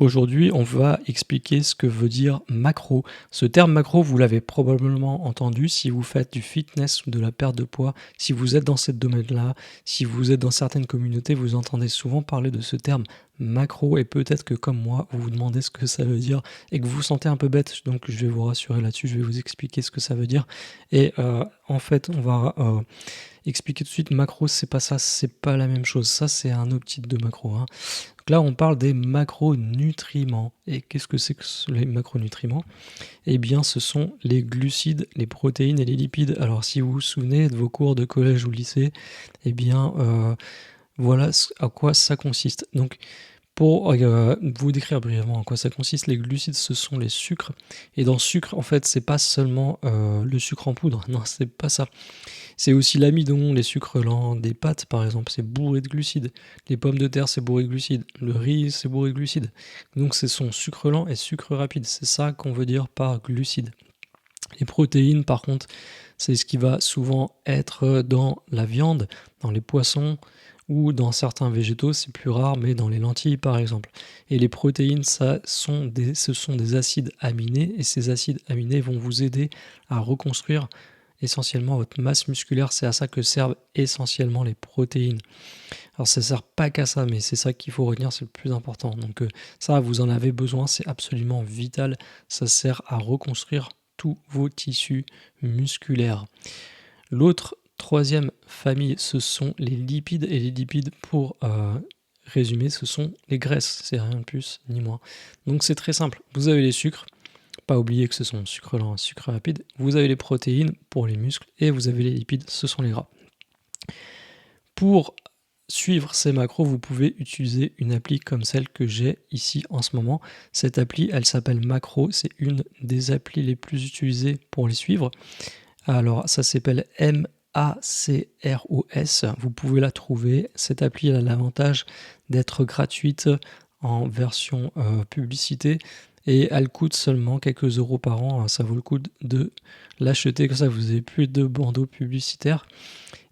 Aujourd'hui, on va expliquer ce que veut dire macro. Ce terme macro, vous l'avez probablement entendu si vous faites du fitness ou de la perte de poids, si vous êtes dans ce domaine-là, si vous êtes dans certaines communautés, vous entendez souvent parler de ce terme macro et peut-être que comme moi, vous vous demandez ce que ça veut dire et que vous vous sentez un peu bête. Donc je vais vous rassurer là-dessus, je vais vous expliquer ce que ça veut dire. Et en fait, on va expliquer tout de suite, macro, c'est pas ça, c'est pas la même chose. Ça, c'est un autre type de macro, hein. Donc là, on parle des macronutriments. Et qu'est-ce que c'est que les macronutriments? Eh bien, ce sont les glucides, les protéines et les lipides. Alors, si vous vous souvenez de vos cours de collège ou lycée, eh bien, voilà à quoi ça consiste. Donc, pour vous décrire brièvement en quoi ça consiste, les glucides, ce sont les sucres. Et dans sucre, en fait, c'est pas seulement le sucre en poudre. Non, c'est pas ça. C'est aussi l'amidon, les sucres lents, des pâtes par exemple, c'est bourré de glucides. Les pommes de terre, c'est bourré de glucides. Le riz, c'est bourré de glucides. Donc ce sont sucre lent et sucre rapide. C'est ça qu'on veut dire par glucides. Les protéines, par contre, c'est ce qui va souvent être dans la viande, dans les poissons ou dans certains végétaux, c'est plus rare, mais dans les lentilles par exemple. Et les protéines, ce sont des acides aminés, et ces acides aminés vont vous aider à reconstruire essentiellement votre masse musculaire. C'est à ça que servent essentiellement les protéines. Alors ça sert pas qu'à ça, mais c'est ça qu'il faut retenir, c'est le plus important. Donc ça, vous en avez besoin, c'est absolument vital. Ça sert à reconstruire tous vos tissus musculaires. L'autre troisième famille, ce sont les lipides. Et les lipides, pour résumer, ce sont les graisses. C'est rien de plus ni moins. Donc c'est très simple. Vous avez les sucres. Pas oublier que ce sont sucre lent et sucre rapide. Vous avez les protéines pour les muscles et vous avez les lipides, ce sont les gras. Pour suivre ces macros, vous pouvez utiliser une appli comme celle que j'ai ici en ce moment. Cette appli, elle s'appelle Macro. C'est une des applis les plus utilisées pour les suivre. Alors, ça s'appelle MACROS. Vous pouvez la trouver. Cette appli, elle a l'avantage d'être gratuite en version publicité. Et elle coûte seulement quelques euros par an. Ça vaut le coup de l'acheter, comme ça vous n'avez plus de bandeaux publicitaires.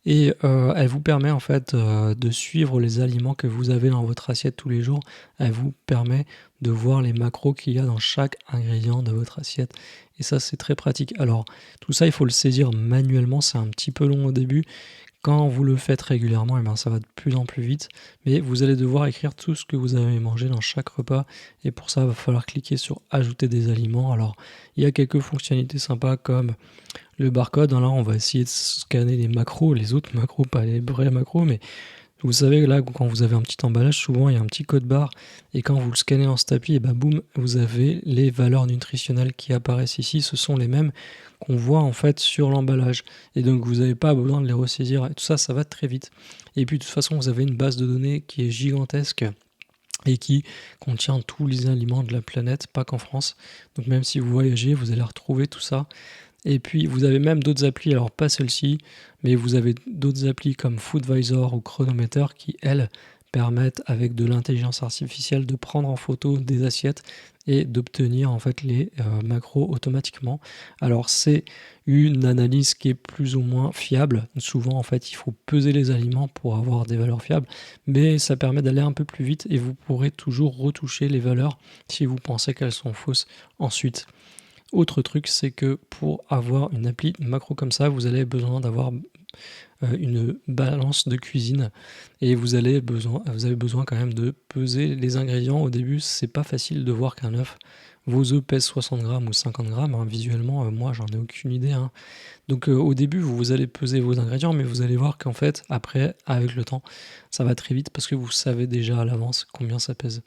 Et elle vous permet en fait de suivre les aliments que vous avez dans votre assiette tous les jours. Elle vous permet de voir les macros qu'il y a dans chaque ingrédient de votre assiette. Et ça, c'est très pratique. Alors, tout ça, il faut le saisir manuellement. C'est un petit peu long au début. Quand vous le faites régulièrement, eh ben, ça va de plus en plus vite. Mais vous allez devoir écrire tout ce que vous avez mangé dans chaque repas. Et pour ça, il va falloir cliquer sur Ajouter des aliments. Alors, il y a quelques fonctionnalités sympas comme le barcode. Alors, on va essayer de scanner les macros, les autres macros, pas les vrais macros, mais vous savez, là, quand vous avez un petit emballage, souvent, il y a un petit code barre. Et quand vous le scannez dans cette appli, et ben, boum, vous avez les valeurs nutritionnelles qui apparaissent ici. Ce sont les mêmes qu'on voit en fait sur l'emballage. Et donc, vous n'avez pas besoin de les ressaisir. Et tout ça, ça va très vite. Et puis, de toute façon, vous avez une base de données qui est gigantesque et qui contient tous les aliments de la planète, pas qu'en France. Donc, même si vous voyagez, vous allez retrouver tout ça. Et puis vous avez même d'autres applis, alors pas celle-ci, mais vous avez d'autres applis comme Foodvisor ou Chronometer qui, elles, permettent avec de l'intelligence artificielle de prendre en photo des assiettes et d'obtenir en fait les macros automatiquement. Alors c'est une analyse qui est plus ou moins fiable. Souvent en fait il faut peser les aliments pour avoir des valeurs fiables, mais ça permet d'aller un peu plus vite et vous pourrez toujours retoucher les valeurs si vous pensez qu'elles sont fausses ensuite. Autre truc, c'est que pour avoir une appli macro comme ça, vous avez besoin d'avoir une balance de cuisine et vous avez besoin quand même de peser les ingrédients. Au début, c'est pas facile de voir qu'un œuf, vos œufs pèsent 60 grammes ou 50 grammes. Hein. Visuellement, moi, j'en ai aucune idée. Hein. Donc au début, vous allez peser vos ingrédients, mais vous allez voir qu'en fait, après, avec le temps, ça va très vite parce que vous savez déjà à l'avance combien ça pèse.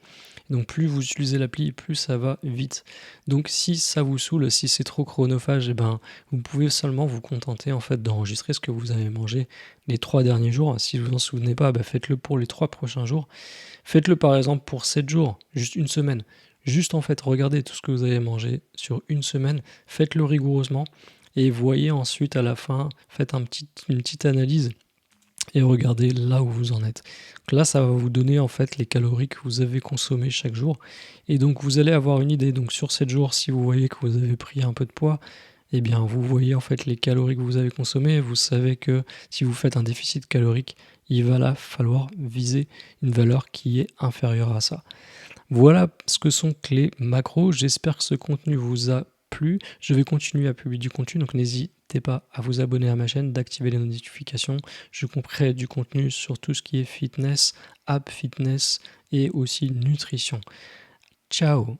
Donc plus vous utilisez l'appli, plus ça va vite. Donc si ça vous saoule, si c'est trop chronophage, eh ben, vous pouvez seulement vous contenter en fait d'enregistrer ce que vous avez mangé les 3 derniers jours. Si vous vous en souvenez pas, faites-le pour les 3 prochains jours. Faites-le par exemple pour 7 jours, juste une semaine. Juste en fait, regardez tout ce que vous avez mangé sur une semaine, faites-le rigoureusement et voyez ensuite à la fin, faites une petite analyse et regardez là où vous en êtes. Donc là, ça va vous donner en fait les calories que vous avez consommées chaque jour. Et donc vous allez avoir une idée. Donc sur 7 jours, si vous voyez que vous avez pris un peu de poids, eh bien vous voyez en fait les calories que vous avez consommées. Vous savez que si vous faites un déficit calorique, il va là falloir viser une valeur qui est inférieure à ça. Voilà ce que sont les macros. J'espère que ce contenu vous a plu. Je vais continuer à publier du contenu, donc n'hésitez pas à vous abonner à ma chaîne, d'activer les notifications. Je crée du contenu sur tout ce qui est fitness, app fitness et aussi nutrition. Ciao!